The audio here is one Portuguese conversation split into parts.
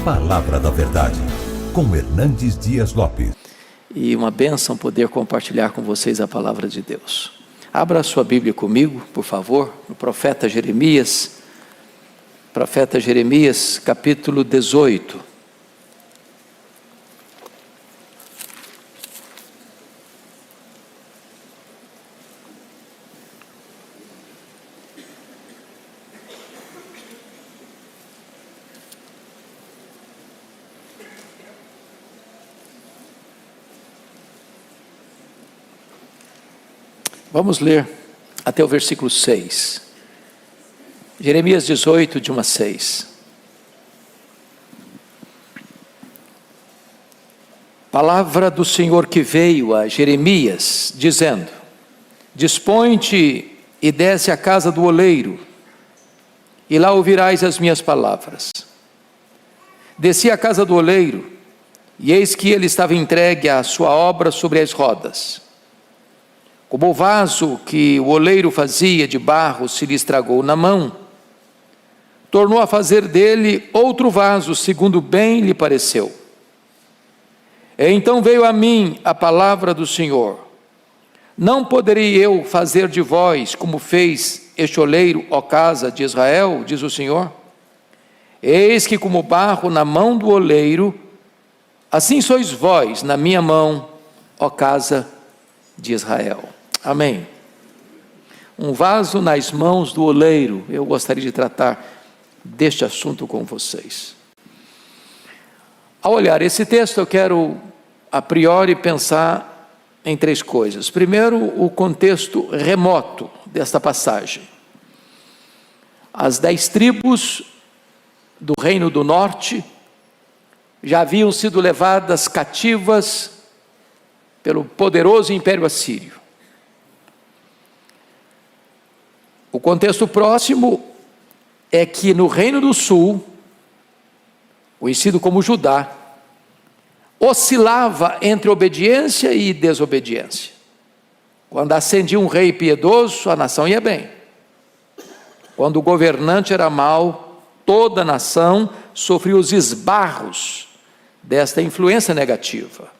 Palavra da Verdade, com Hernandes Dias Lopes. E uma bênção poder compartilhar com vocês a palavra de Deus. Abra a sua Bíblia comigo, por favor, no profeta Jeremias, capítulo 18. Vamos ler até o versículo 6. Jeremias 18, de 1 a 6. Palavra do Senhor que veio a Jeremias, dizendo: Dispõe-te e desce à casa do oleiro, e lá ouvirás as minhas palavras. Desci à casa do oleiro, e eis que ele estava entregue à sua obra sobre as rodas. Como o vaso que o oleiro fazia de barro se lhe estragou na mão, tornou a fazer dele outro vaso, segundo bem lhe pareceu. E então veio a mim a palavra do Senhor: Não poderei eu fazer de vós como fez este oleiro, ó casa de Israel, diz o Senhor? Eis que como barro na mão do oleiro, assim sois vós na minha mão, ó casa de Israel. Amém. Um vaso nas mãos do oleiro. Eu gostaria de tratar deste assunto com vocês. Ao olhar esse texto, eu quero, a priori, pensar em três coisas. Primeiro, o contexto remoto desta passagem. As 10 tribos do Reino do Norte já haviam sido levadas cativas pelo poderoso Império Assírio. O contexto próximo é que no Reino do Sul, conhecido como Judá, oscilava entre obediência e desobediência. Quando ascendia um rei piedoso, a nação ia bem. Quando o governante era mau, toda a nação sofria os esbarros desta influência negativa.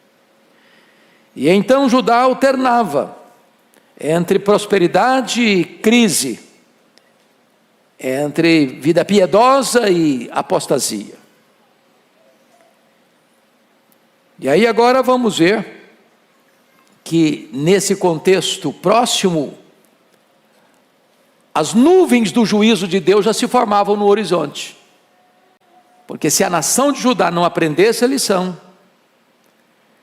E então Judá alternava entre prosperidade e crise, entre vida piedosa e apostasia. E aí agora vamos ver que nesse contexto próximo, as nuvens do juízo de Deus já se formavam no horizonte. Porque se a nação de Judá não aprendesse a lição,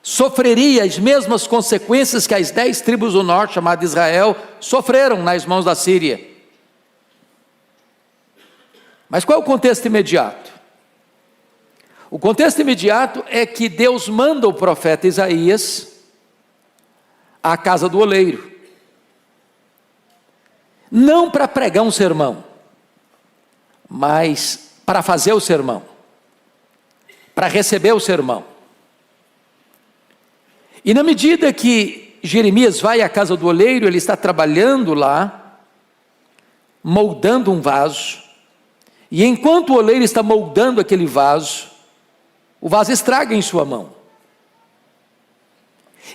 sofreria as mesmas consequências que as 10 tribos do norte, chamadas Israel, sofreram nas mãos da Síria. Mas qual é o contexto imediato? O contexto imediato é que Deus manda o profeta Isaías à casa do oleiro, não para pregar um sermão, mas para fazer o sermão, para receber o sermão. E na medida que Jeremias vai à casa do oleiro, ele está trabalhando lá, moldando um vaso, e enquanto o oleiro está moldando aquele vaso, o vaso estraga em sua mão.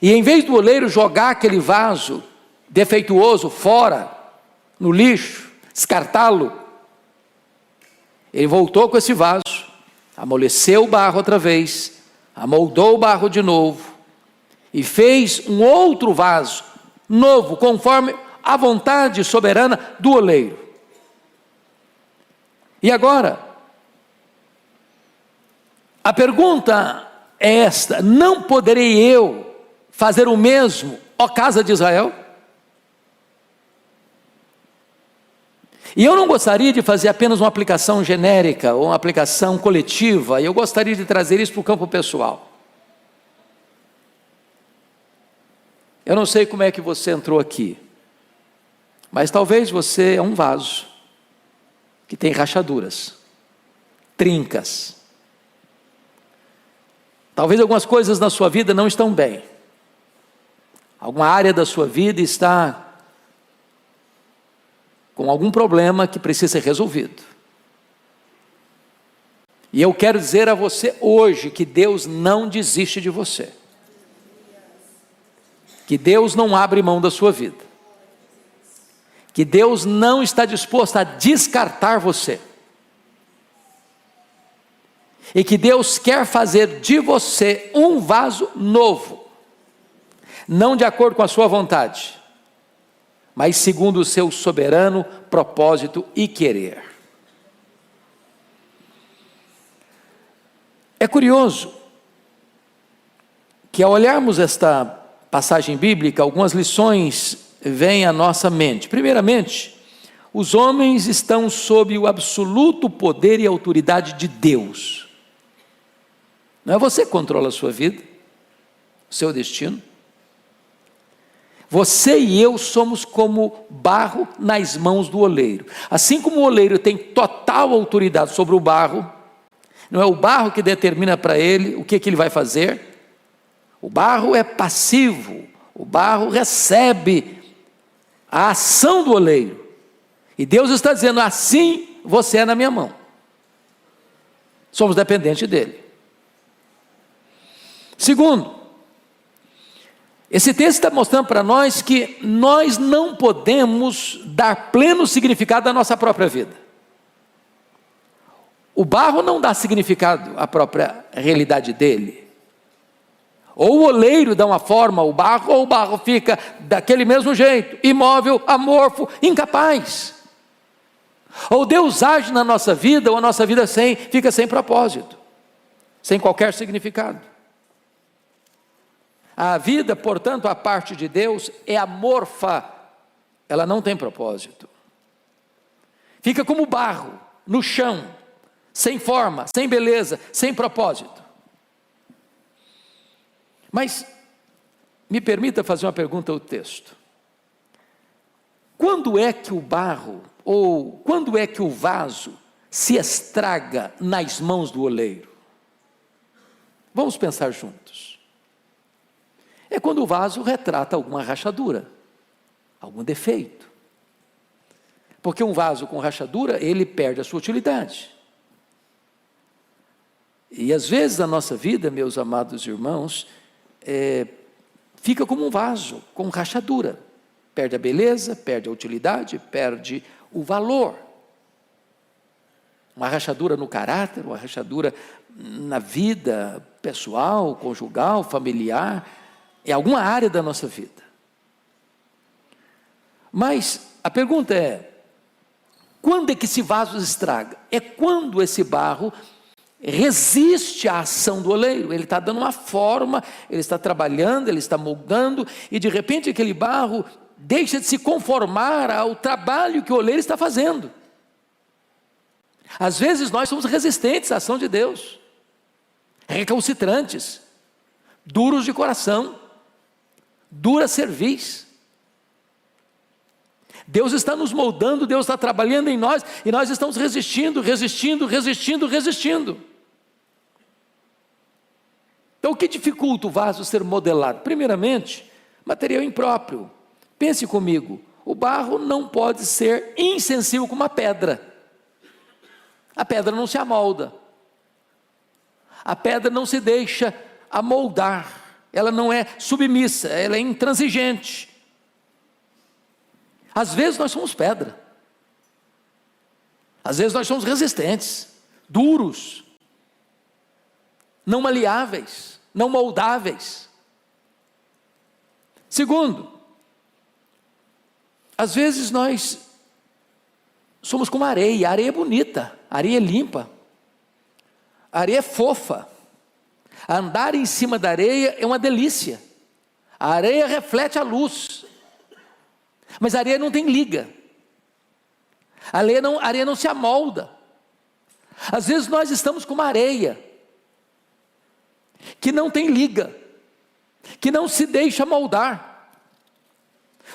E em vez do oleiro jogar aquele vaso defeituoso fora, no lixo, descartá-lo, ele voltou com esse vaso, amoleceu o barro outra vez, amoldou o barro de novo, e fez um outro vaso, novo, conforme a vontade soberana do oleiro. E agora, a pergunta é esta: não poderei eu fazer o mesmo, ó casa de Israel? E eu não gostaria de fazer apenas uma aplicação genérica, ou uma aplicação coletiva, eu gostaria de trazer isso para o campo pessoal. Eu não sei como é que você entrou aqui, mas talvez você é um vaso que tem rachaduras, trincas. Talvez algumas coisas na sua vida não estão bem. Alguma área da sua vida está com algum problema que precisa ser resolvido. E eu quero dizer a você hoje que Deus não desiste de você. Que Deus não abre mão da sua vida. Que Deus não está disposto a descartar você. E que Deus quer fazer de você um vaso novo. Não de acordo com a sua vontade, mas segundo o seu soberano propósito e querer. É curioso que ao olharmos esta passagem bíblica, algumas lições vêm à nossa mente. Primeiramente, os homens estão sob o absoluto poder e autoridade de Deus. Não é você que controla a sua vida, o seu destino. Você e eu somos como barro nas mãos do oleiro. Assim como o oleiro tem total autoridade sobre o barro, não é o barro que determina para ele o que ele vai fazer. O barro é passivo, o barro recebe a ação do oleiro. E Deus está dizendo, assim você é na minha mão. Somos dependentes dele. Segundo, esse texto está mostrando para nós que nós não podemos dar pleno significado à nossa própria vida. O barro não dá significado à própria realidade dele. Ou o oleiro dá uma forma ao barro, ou o barro fica daquele mesmo jeito, imóvel, amorfo, incapaz. Ou Deus age na nossa vida, ou a nossa vida fica sem propósito, sem qualquer significado. A vida, portanto, a parte de Deus é amorfa, ela não tem propósito. Fica como barro, no chão, sem forma, sem beleza, sem propósito. Mas, me permita fazer uma pergunta ao texto. Quando é que o barro, ou quando é que o vaso se estraga nas mãos do oleiro? Vamos pensar juntos. É quando o vaso retrata alguma rachadura, algum defeito. Porque um vaso com rachadura, ele perde a sua utilidade. E às vezes na nossa vida, meus amados irmãos, fica como um vaso com rachadura. Perde a beleza, perde a utilidade, perde o valor. Uma rachadura no caráter, uma rachadura na vida pessoal, conjugal, familiar, em alguma área da nossa vida. Mas a pergunta é, quando é que esse vaso estraga? É quando esse barro resiste à ação do oleiro. Ele está dando uma forma, ele está trabalhando, ele está moldando, e de repente aquele barro deixa de se conformar ao trabalho que o oleiro está fazendo. Às vezes nós somos resistentes à ação de Deus, recalcitrantes, duros de coração, dura cerviz. Deus está nos moldando, Deus está trabalhando em nós, e nós estamos resistindo. Então o que dificulta o vaso ser modelado? Primeiramente, material impróprio. Pense comigo, o barro não pode ser insensível como a pedra. A pedra não se amolda. A pedra não se deixa amoldar. Ela não é submissa, ela é intransigente. Às vezes nós somos pedra. Às vezes nós somos resistentes, duros, não maleáveis, não moldáveis. Segundo, às vezes nós somos como areia. A areia é bonita, a areia é limpa, a areia é fofa. Andar em cima da areia é uma delícia. A areia reflete a luz, mas a areia não tem liga. A areia não se amolda. Às vezes nós estamos com uma areia que não tem liga, que não se deixa moldar.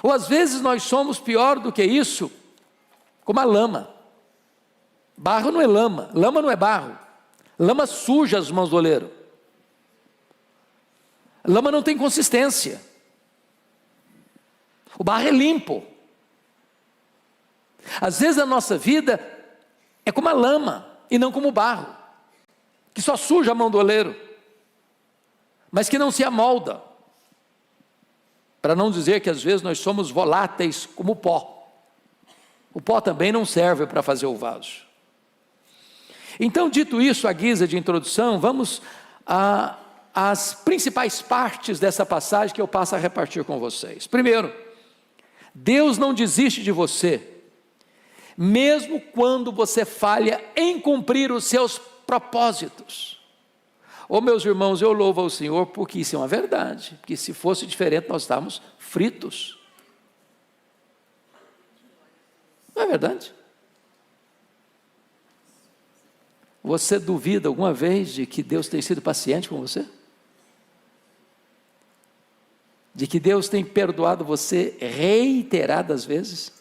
Ou às vezes nós somos, pior do que isso, como a lama. Barro não é lama, lama não é barro. Lama suja as mãos do oleiro. Lama não tem consistência. O barro é limpo. Às vezes a nossa vida é como a lama e não como o barro. que só suja a mão do oleiro, mas que não se amolda. Para não dizer que às vezes nós somos voláteis como o pó. O pó também não serve para fazer o vaso. Então, dito isso, à guisa de introdução, vamos às principais partes dessa passagem que eu passo a repartir com vocês. Primeiro, Deus não desiste de você, mesmo quando você falha em cumprir os seus propósitos. Oh, meus irmãos, eu louvo ao Senhor porque isso é uma verdade, porque se fosse diferente nós estávamos fritos. Não é verdade? Você duvida alguma vez de que Deus tem sido paciente com você? De que Deus tem perdoado você reiteradas vezes?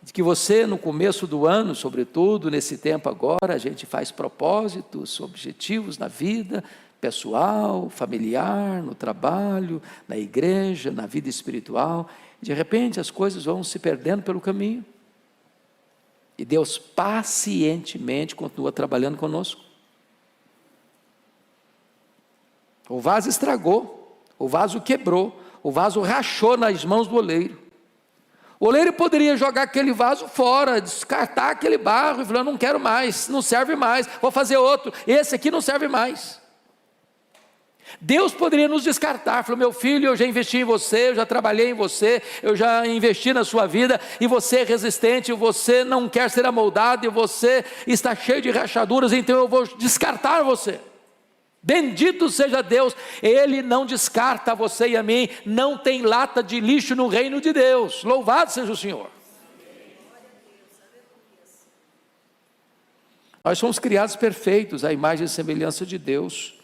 De que você, no começo do ano, sobretudo nesse tempo agora, a gente faz propósitos, objetivos na vida pessoal, familiar, no trabalho, na igreja, na vida espiritual. De repente as coisas vão se perdendo pelo caminho. E Deus pacientemente continua trabalhando conosco. O vaso estragou, o vaso quebrou, o vaso rachou nas mãos do oleiro. O oleiro poderia jogar aquele vaso fora, descartar aquele barro e falar: não quero mais, não serve mais, vou fazer outro, esse aqui não serve mais. Deus poderia nos descartar, falou: meu filho, eu já investi em você, eu já trabalhei em você, eu já investi na sua vida, e você é resistente, você não quer ser amoldado, e você está cheio de rachaduras, então eu vou descartar você. Bendito seja Deus, Ele não descarta você e a mim, não tem lata de lixo no reino de Deus, louvado seja o Senhor. Nós somos criados perfeitos, à imagem e semelhança de Deus.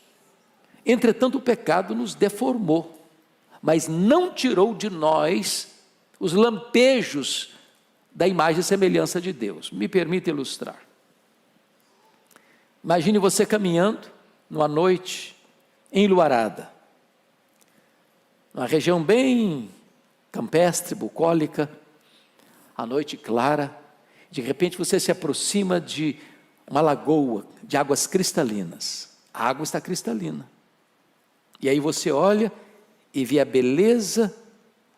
Entretanto, o pecado nos deformou, mas não tirou de nós os lampejos da imagem e semelhança de Deus. Me permita ilustrar. Imagine você caminhando numa noite enluarada, numa região bem campestre, bucólica, a noite clara. De repente você se aproxima de uma lagoa de águas cristalinas. A água está cristalina. E aí você olha e vê a beleza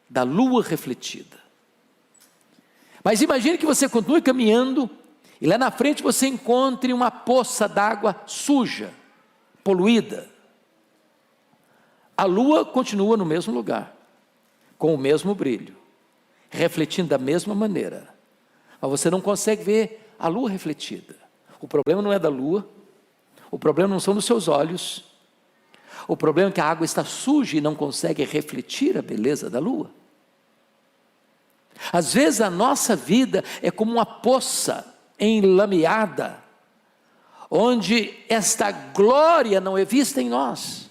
da lua refletida. Mas imagine que você continue caminhando e lá na frente você encontre uma poça d'água suja, poluída. A lua continua no mesmo lugar, com o mesmo brilho, refletindo da mesma maneira. Mas você não consegue ver a lua refletida. O problema não é da lua, o problema não são dos seus olhos. O problema é que a água está suja e não consegue refletir a beleza da lua. Às vezes a nossa vida é como uma poça enlameada, onde esta glória não é vista em nós,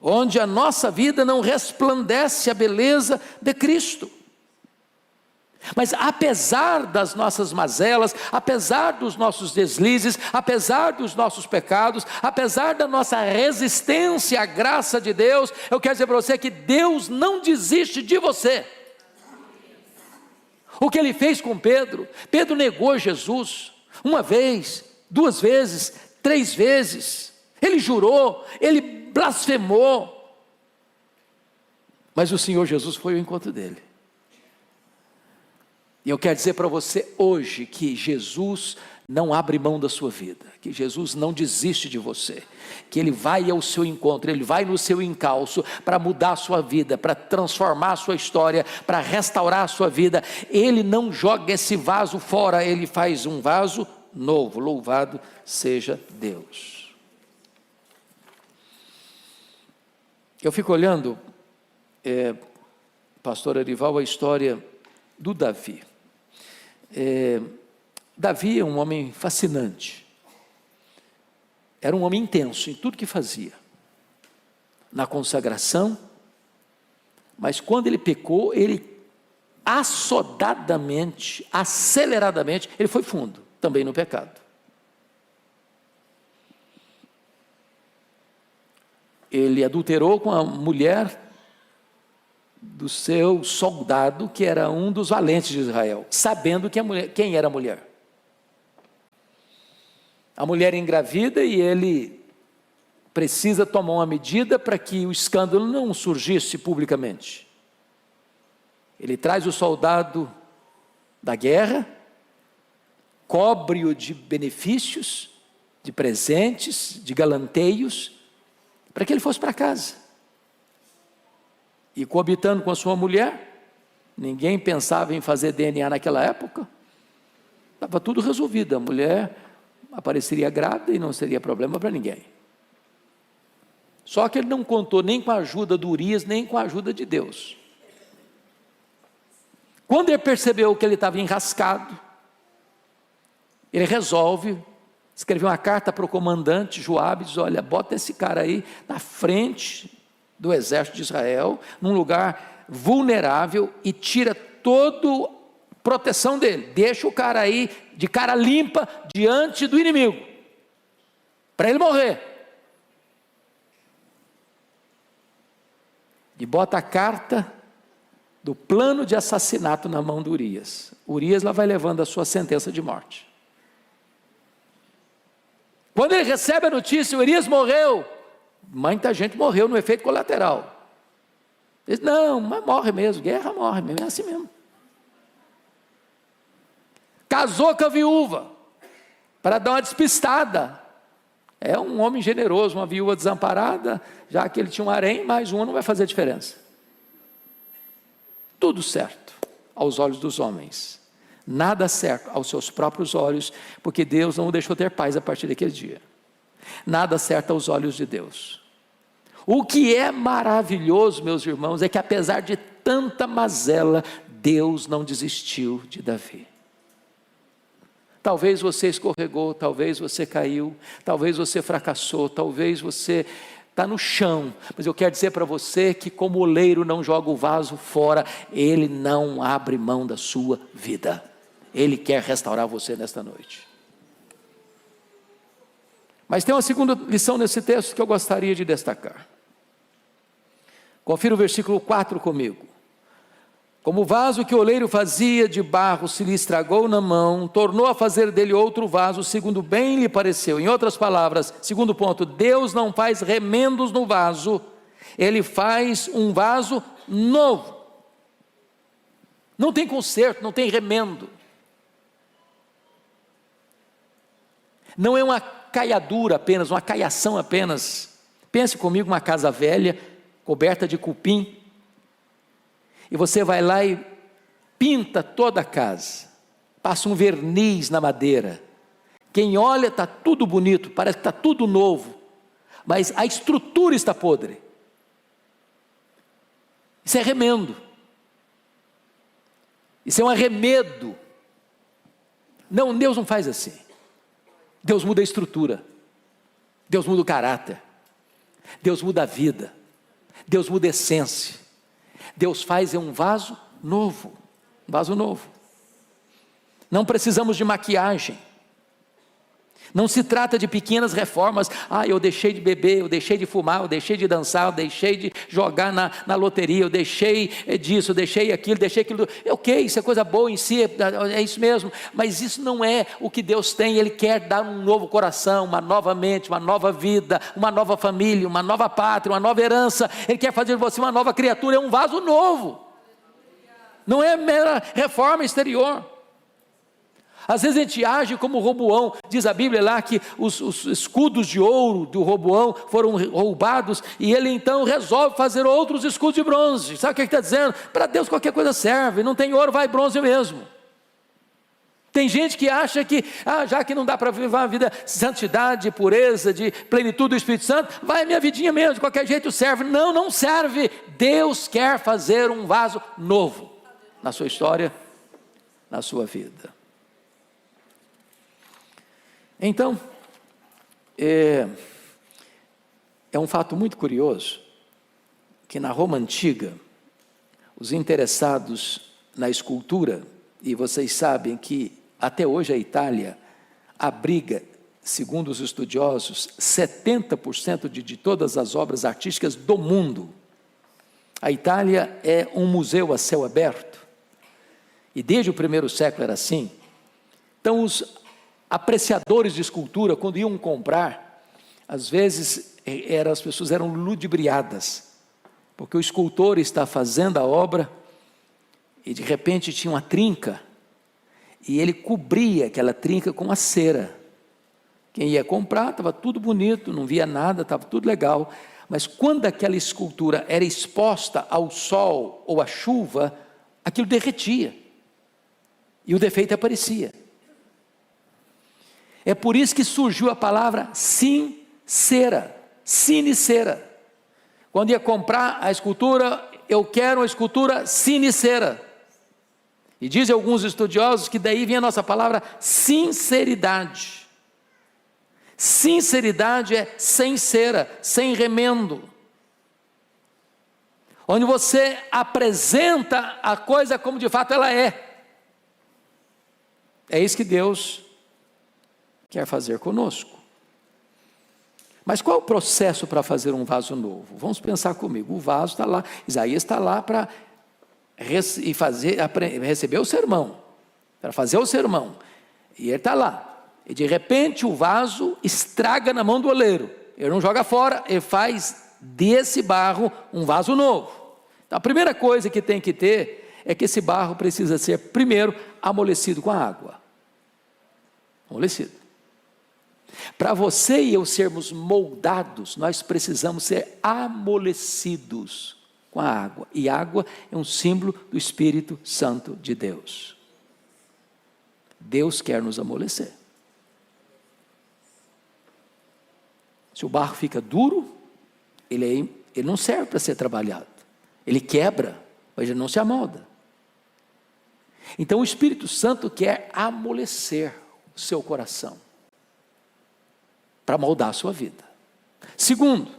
onde a nossa vida não resplandece a beleza de Cristo. Mas apesar das nossas mazelas, apesar dos nossos deslizes, apesar dos nossos pecados, apesar da nossa resistência à graça de Deus, eu quero dizer para você que Deus não desiste de você. O que Ele fez com Pedro? Pedro negou Jesus uma vez, duas vezes, três vezes. Ele jurou, ele blasfemou. Mas o Senhor Jesus foi ao encontro dele. E eu quero dizer para você hoje que Jesus não abre mão da sua vida, que Jesus não desiste de você, que Ele vai ao seu encontro, Ele vai no seu encalço para mudar a sua vida, para transformar a sua história, para restaurar a sua vida. Ele não joga esse vaso fora, Ele faz um vaso novo. Louvado seja Deus. Eu fico olhando, pastor Arival, a história do Davi. Davi é um homem fascinante, era um homem intenso em tudo que fazia, na consagração, mas quando ele pecou, ele assodadamente, aceleradamente, ele foi fundo, também no pecado. Ele adulterou com a mulher do seu soldado, que era um dos valentes de Israel, sabendo quem era a mulher. A mulher engravida e ele precisa tomar uma medida para que o escândalo não surgisse publicamente. Ele traz o soldado da guerra, cobre-o de benefícios, de presentes, de galanteios, para que ele fosse para casa. E coabitando com a sua mulher, ninguém pensava em fazer DNA naquela época, estava tudo resolvido, a mulher apareceria grávida e não seria problema para ninguém. Só que ele não contou nem com a ajuda do Urias, nem com a ajuda de Deus. Quando ele percebeu que ele estava enrascado, ele resolve escrever uma carta para o comandante Joabe, diz: olha, bota esse cara aí na frente do exército de Israel, num lugar vulnerável, e tira toda a proteção dele, deixa o cara aí de cara limpa diante do inimigo, para ele morrer. E bota a carta do plano de assassinato na mão do Urias. Urias lá vai levando a sua sentença de morte. Quando ele recebe a notícia, Urias morreu, muita gente morreu no efeito colateral. Ele diz: não, mas morre mesmo, guerra morre mesmo, é assim mesmo. Casou com a viúva, para dar uma despistada. É um homem generoso, uma viúva desamparada, já que ele tinha um harém, mais uma não vai fazer diferença. Tudo certo aos olhos dos homens, nada certo aos seus próprios olhos, porque Deus não o deixou ter paz a partir daquele dia. Nada certo aos olhos de Deus. O que é maravilhoso, meus irmãos, é que apesar de tanta mazela, Deus não desistiu de Davi. Talvez você escorregou, talvez você caiu, talvez você fracassou, talvez você está no chão, mas eu quero dizer para você que, como o oleiro não joga o vaso fora, ele não abre mão da sua vida. Ele quer restaurar você nesta noite. Mas tem uma segunda lição nesse texto que eu gostaria de destacar. Confira o versículo 4 comigo. Como o vaso que o oleiro fazia de barro se lhe estragou na mão, tornou a fazer dele outro vaso, segundo bem lhe pareceu. Em outras palavras, segundo ponto, Deus não faz remendos no vaso, Ele faz um vaso novo. Não tem conserto, não tem remendo. Não é uma caiadura apenas, uma caiação apenas. Pense comigo, uma casa velha, coberta de cupim, e você vai lá e pinta toda a casa, passa um verniz na madeira. Quem olha está tudo bonito, parece que está tudo novo, mas a estrutura está podre. Isso é remendo, isso é um arremedo. Não, Deus não faz assim. Deus muda a estrutura, Deus muda o caráter, Deus muda a vida, Deus muda a essência. Deus faz um vaso novo, um vaso novo. Não precisamos de maquiagem. Não se trata de pequenas reformas. Eu deixei de beber, eu deixei de fumar, eu deixei de dançar, eu deixei de jogar na loteria, eu deixei disso, eu deixei aquilo, deixei aquilo. Ok, isso é coisa boa em si, é isso mesmo. Mas isso não é o que Deus tem. Ele quer dar um novo coração, uma nova mente, uma nova vida, uma nova família, uma nova pátria, uma nova herança. Ele quer fazer de você uma nova criatura, é um vaso novo. Não é mera reforma exterior. Às vezes a gente age como Roboão. Diz a Bíblia lá que os escudos de ouro do Roboão foram roubados, e ele então resolve fazer outros escudos de bronze. Sabe o que ele está dizendo? Para Deus qualquer coisa serve, não tem ouro, vai bronze mesmo. Tem gente que acha que, já que não dá para viver uma vida de santidade, de pureza, de plenitude do Espírito Santo, vai minha vidinha mesmo, de qualquer jeito serve. Não, não serve. Deus quer fazer um vaso novo na sua história, na sua vida. Então, é um fato muito curioso que na Roma Antiga, os interessados na escultura, e vocês sabem que até hoje a Itália abriga, segundo os estudiosos, 70% de todas as obras artísticas do mundo. A Itália é um museu a céu aberto, e desde o primeiro século era assim. Então os apreciadores de escultura, quando iam comprar, às vezes as pessoas eram ludibriadas, porque o escultor está fazendo a obra e de repente tinha uma trinca, e ele cobria aquela trinca com a cera. Quem ia comprar, estava tudo bonito, não via nada, estava tudo legal, mas quando aquela escultura era exposta ao sol ou à chuva, aquilo derretia, e o defeito aparecia. É por isso que surgiu a palavra sincera, sinicera. Quando ia comprar a escultura, eu quero uma escultura sinicera. E dizem alguns estudiosos que daí vem a nossa palavra sinceridade. Sinceridade é sem cera, sem remendo. Onde você apresenta a coisa como de fato ela é. É isso que Deus quer fazer conosco. Mas qual é o processo para fazer um vaso novo? Vamos pensar comigo. O vaso está lá, Isaías está lá para receber o sermão, para fazer o sermão. E ele está lá. E de repente o vaso estraga na mão do oleiro. Ele não joga fora, ele faz desse barro um vaso novo. Então a primeira coisa que tem que ter é que esse barro precisa ser primeiro amolecido com a água. Amolecido. Para você e eu sermos moldados, nós precisamos ser amolecidos com a água. E água é um símbolo do Espírito Santo de Deus. Deus quer nos amolecer. Se o barro fica duro, ele não serve para ser trabalhado. Ele quebra, mas ele não se amolda. Então o Espírito Santo quer amolecer o seu coração, para moldar a sua vida. Segundo,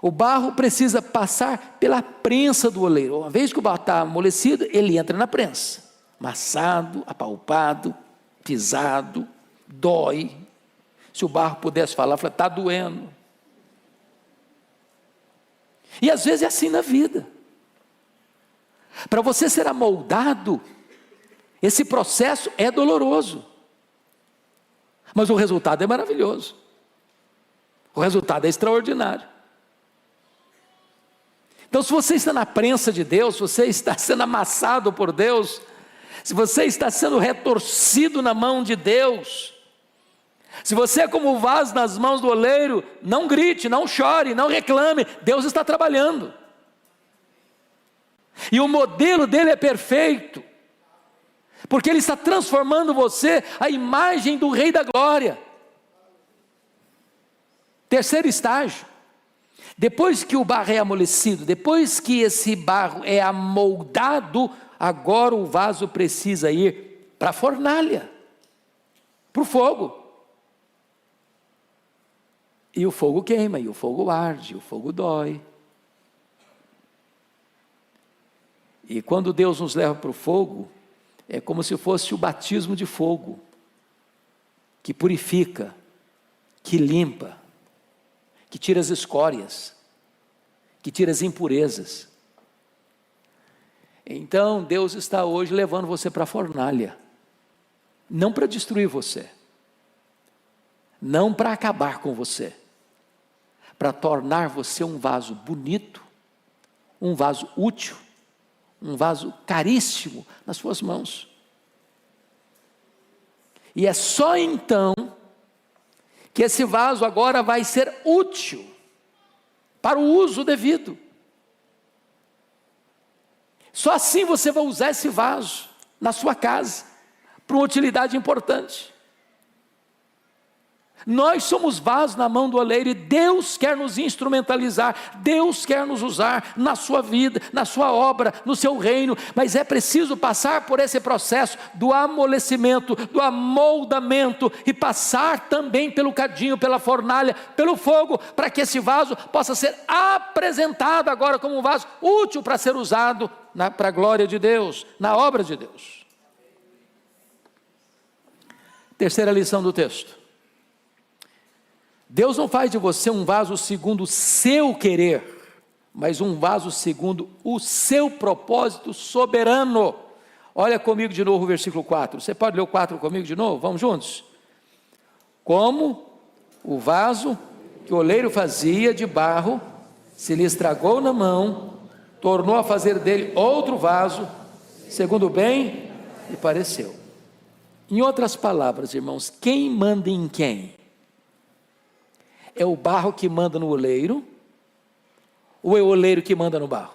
o barro precisa passar pela prensa do oleiro. Uma vez que o barro está amolecido, ele entra na prensa. Amassado, apalpado, pisado, dói. Se o barro pudesse falar, está doendo. E às vezes é assim na vida. Para você ser amoldado, esse processo é doloroso. Mas o resultado é maravilhoso. O resultado é extraordinário. Então, se você está na prensa de Deus, se você está sendo amassado por Deus, se você está sendo retorcido na mão de Deus, se você é como o vaso nas mãos do oleiro, não grite, não chore, não reclame, Deus está trabalhando. E o modelo dele é perfeito, porque ele está transformando você à imagem do Rei da Glória. Terceiro estágio, depois que o barro é amolecido, depois que esse barro é amoldado, agora o vaso precisa ir para a fornalha, para o fogo. E o fogo queima, e o fogo arde, o fogo dói. E quando Deus nos leva para o fogo, é como se fosse o batismo de fogo, que purifica, que limpa, que tira as escórias, que tira as impurezas. Então Deus está hoje levando você para a fornalha, não para destruir você, não para acabar com você, para tornar você um vaso bonito, um vaso útil, um vaso caríssimo nas suas mãos. E é só então que esse vaso agora vai ser útil para o uso devido. Só assim você vai usar esse vaso na sua casa para uma utilidade importante. Nós somos vasos na mão do oleiro e Deus quer nos instrumentalizar, Deus quer nos usar na sua vida, na sua obra, no seu reino, mas é preciso passar por esse processo do amolecimento, do amoldamento e passar também pelo cadinho, pela fornalha, pelo fogo, para que esse vaso possa ser apresentado agora como um vaso útil para ser usado para a glória de Deus, na obra de Deus. Terceira lição do texto. Deus não faz de você um vaso segundo o seu querer, mas um vaso segundo o seu propósito soberano. Olha comigo de novo o versículo 4. Você pode ler o 4 comigo de novo? Vamos juntos? Como o vaso que o oleiro fazia de barro, se lhe estragou na mão, tornou a fazer dele outro vaso, segundo bem lhe pareceu. Em outras palavras, irmãos, quem manda em quem? É o barro que manda no oleiro, ou é o oleiro que manda no barro?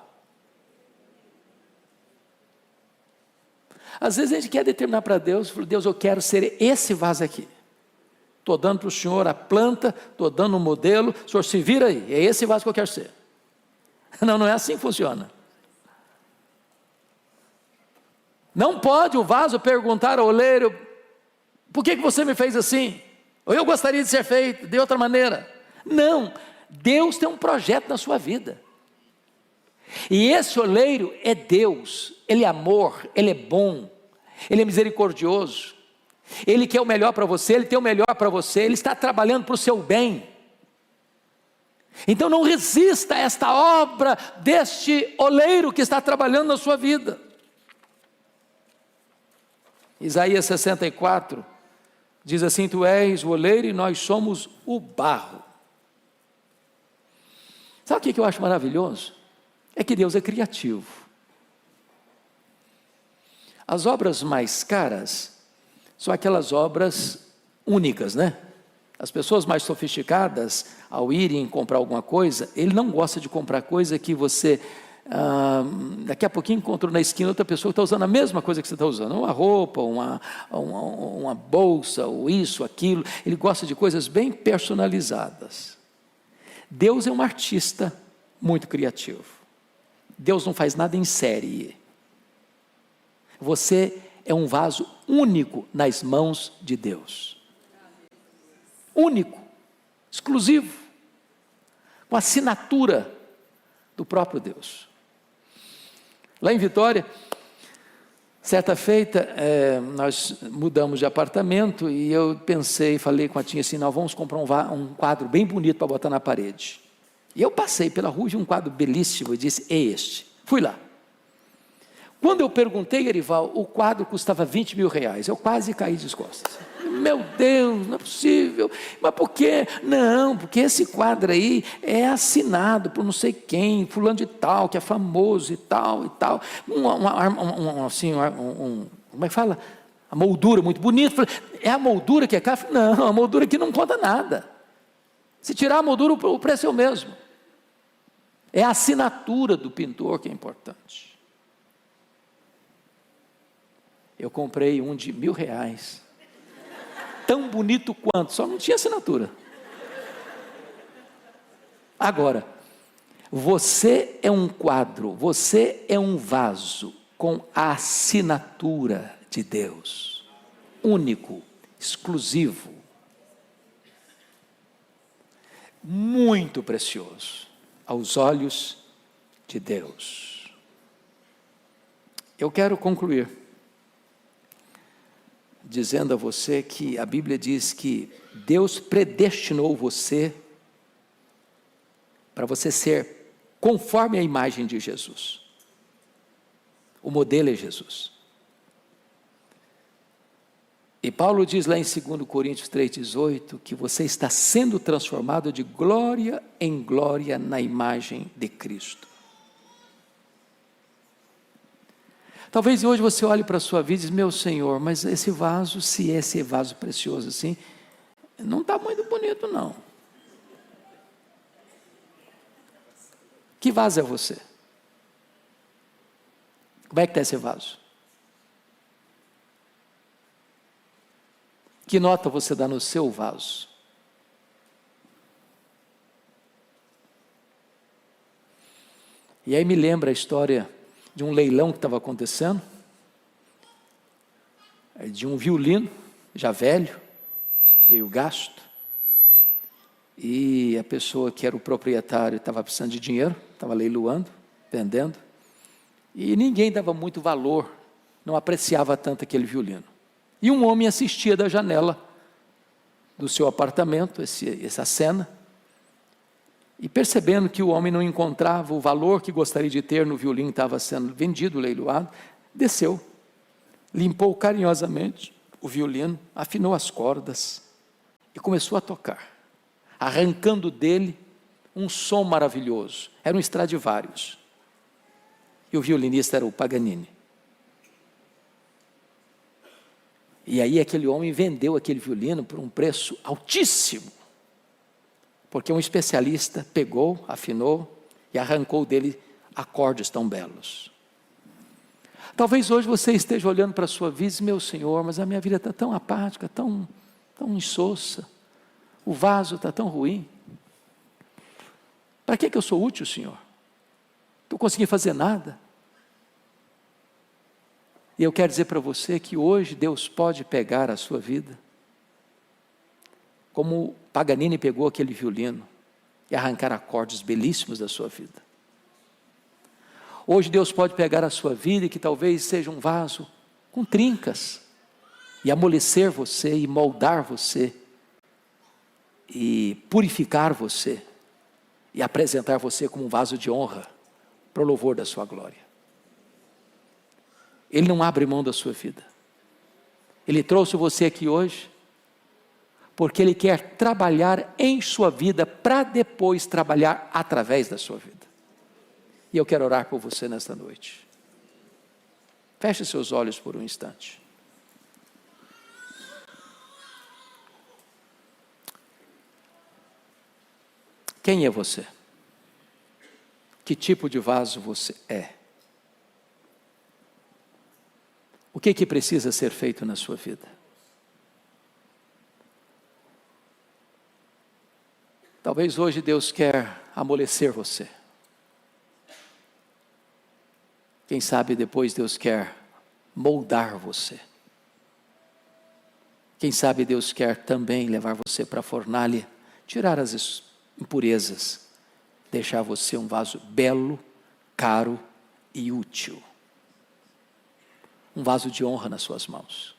Às vezes a gente quer determinar para Deus, Deus, eu quero ser esse vaso aqui. Estou dando para o Senhor a planta, estou dando um modelo, o Senhor se vira aí, é esse vaso que eu quero ser. Não, não é assim que funciona. Não pode o vaso perguntar ao oleiro, por que você me fez assim? Ou eu gostaria de ser feito de outra maneira. Não, Deus tem um projeto na sua vida. E esse oleiro é Deus, Ele é amor, Ele é bom, Ele é misericordioso, Ele quer o melhor para você, Ele tem o melhor para você, Ele está trabalhando para o seu bem. Então não resista a esta obra deste oleiro que está trabalhando na sua vida. Isaías 64 diz assim: tu és o oleiro e nós somos o barro. Sabe o que eu acho maravilhoso? É que Deus é criativo. As obras mais caras são aquelas obras únicas, né? As pessoas mais sofisticadas, ao irem comprar alguma coisa, ele não gosta de comprar coisa que você, daqui a pouquinho encontrou na esquina outra pessoa que está usando a mesma coisa que você está usando, uma roupa, uma bolsa, ou isso, aquilo. Ele gosta de coisas bem personalizadas. Deus é um artista muito criativo. Deus não faz nada em série. Você é um vaso único nas mãos de Deus. Único, exclusivo, com a assinatura do próprio Deus. Lá em Vitória, certa feita, nós mudamos de apartamento e eu pensei, falei com a tia assim, nós vamos comprar um quadro bem bonito para botar na parede. E eu passei pela rua de um quadro belíssimo e disse, é este. Fui lá. Quando eu perguntei, Erival, o quadro custava 20 mil reais. Eu quase caí de costas. Meu Deus, não é possível. Mas por quê? Não, porque esse quadro aí é assinado por não sei quem, fulano de tal, que é famoso e tal, e tal. Como é que fala? A moldura muito bonita. É a moldura que é caro? Não, a moldura que não conta nada. Se tirar a moldura, o preço é o mesmo. É a assinatura do pintor que é importante. Eu comprei um de R$1.000, tão bonito quanto, só não tinha assinatura. Agora, você é um quadro, você é um vaso com a assinatura de Deus, único, exclusivo, muito precioso aos olhos de Deus. Eu quero concluir dizendo a você que a Bíblia diz que Deus predestinou você para você ser conforme a imagem de Jesus. O modelo é Jesus. E Paulo diz lá em 2 Coríntios 3,18 que você está sendo transformado de glória em glória na imagem de Cristo. Talvez hoje você olhe para a sua vida e diz, meu Senhor, mas esse vaso, se esse vaso precioso assim, não está muito bonito não. Que vaso é você? Como é que está esse vaso? Que nota você dá no seu vaso? E aí me lembra a história de um leilão que estava acontecendo, de um violino, já velho, meio gasto, e a pessoa que era o proprietário estava precisando de dinheiro, estava leiloando, vendendo, e ninguém dava muito valor, não apreciava tanto aquele violino. E um homem assistia da janela do seu apartamento, essa cena, e percebendo que o homem não encontrava o valor que gostaria de ter no violino que estava sendo vendido, leiloado, desceu limpou carinhosamente o violino, afinou as cordas e começou a tocar, arrancando dele um som maravilhoso. Era um Stradivarius. E o violinista era o Paganini. E aí aquele homem vendeu aquele violino por um preço altíssimo, porque um especialista pegou, afinou e arrancou dele acordes tão belos. Talvez hoje você esteja olhando para a sua vida e diz: meu Senhor, mas a minha vida está tão apática, tão insossa, o vaso está tão ruim. Para que eu sou útil, Senhor? Não consegui fazer nada. E eu quero dizer para você que hoje Deus pode pegar a sua vida, como Paganini pegou aquele violino, e arrancar acordes belíssimos da sua vida. Hoje Deus pode pegar a sua vida, e que talvez seja um vaso com trincas, e amolecer você, e moldar você, e purificar você, e apresentar você como um vaso de honra, para o louvor da sua glória. Ele não abre mão da sua vida. Ele trouxe você aqui hoje, porque Ele quer trabalhar em sua vida, para depois trabalhar através da sua vida. E eu quero orar por você nesta noite. Feche seus olhos por um instante. Quem é você? Que tipo de vaso você é? O que precisa ser feito na sua vida? Talvez hoje Deus quer amolecer você. Quem sabe depois Deus quer moldar você. Quem sabe Deus quer também levar você para a fornalha, tirar as impurezas, deixar você um vaso belo, caro e útil. Um vaso de honra nas suas mãos.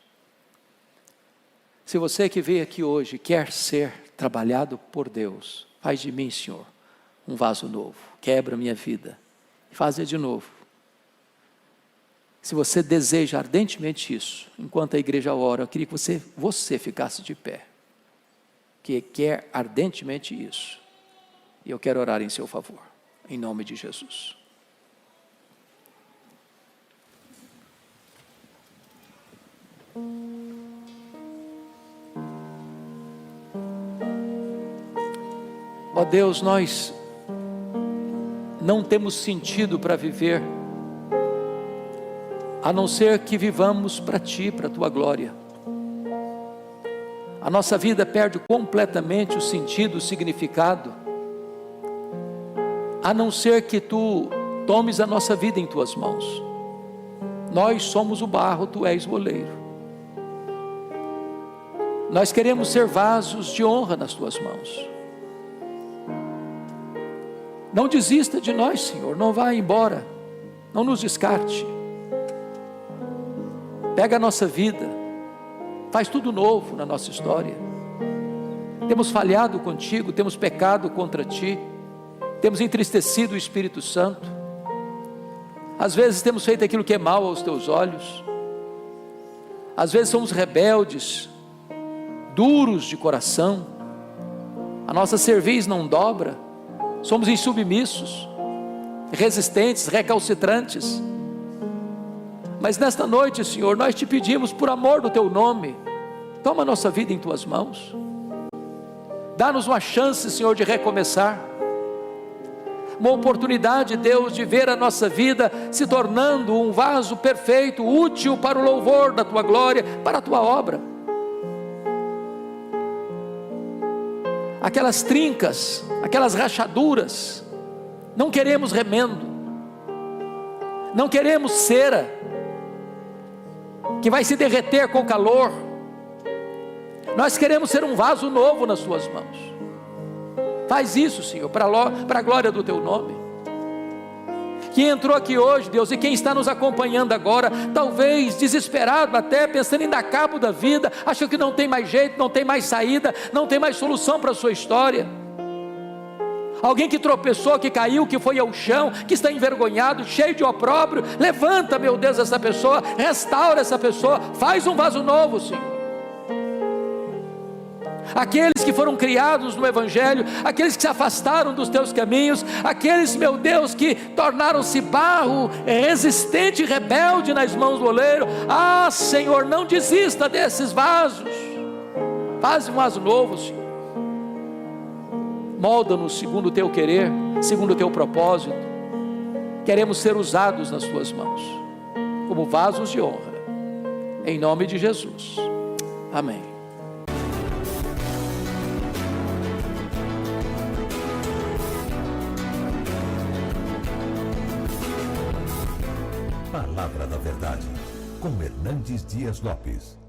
Se você que veio aqui hoje quer ser trabalhado por Deus, faz de mim, Senhor, um vaso novo. Quebra minha vida e faz de novo. Se você deseja ardentemente isso, enquanto a igreja ora, eu queria que você ficasse de pé. Que quer ardentemente isso. E eu quero orar em seu favor, em nome de Jesus. Ó Deus, nós não temos sentido para viver, a não ser que vivamos para Ti, para a Tua glória. A nossa vida perde completamente o sentido, o significado, a não ser que Tu tomes a nossa vida em Tuas mãos. Nós somos o barro, Tu és o oleiro. Nós queremos ser vasos de honra nas Tuas mãos. Não desista de nós, Senhor, não vá embora, não nos descarte. Pega a nossa vida, faz tudo novo na nossa história. Temos falhado contigo, temos pecado contra Ti, temos entristecido o Espírito Santo. Às vezes temos feito aquilo que é mal aos Teus olhos. Às vezes somos rebeldes, duros de coração. A nossa cerviz não dobra. Somos insubmissos, resistentes, recalcitrantes. Mas nesta noite, Senhor, nós Te pedimos, por amor do Teu nome, toma a nossa vida em Tuas mãos. Dá-nos uma chance, Senhor, de recomeçar. Uma oportunidade, Deus, de ver a nossa vida se tornando um vaso perfeito, útil para o louvor da Tua glória, para a Tua obra. Aquelas trincas, aquelas rachaduras, não queremos remendo, não queremos cera, que vai se derreter com calor. Nós queremos ser um vaso novo nas Tuas mãos. Faz isso, Senhor, para a glória do Teu nome. Quem entrou aqui hoje, Deus, e quem está nos acompanhando agora, talvez desesperado até, pensando em dar cabo da vida, acha que não tem mais jeito, não tem mais saída, não tem mais solução para a sua história. Alguém que tropeçou, que caiu, que foi ao chão, que está envergonhado, cheio de opróbrio. Levanta, meu Deus, essa pessoa, restaura essa pessoa, faz um vaso novo, Senhor. Aqueles que foram criados no Evangelho, aqueles que se afastaram dos teus caminhos, aqueles, meu Deus, que tornaram-se barro resistente e rebelde nas mãos do oleiro. Ah, Senhor, não desista desses vasos. Faz um vaso novo, Senhor. Molda-nos segundo o teu querer, segundo o teu propósito. Queremos ser usados nas tuas mãos, como vasos de honra, em nome de Jesus, amém. Palavra da Verdade, com Hernandes Dias Lopes.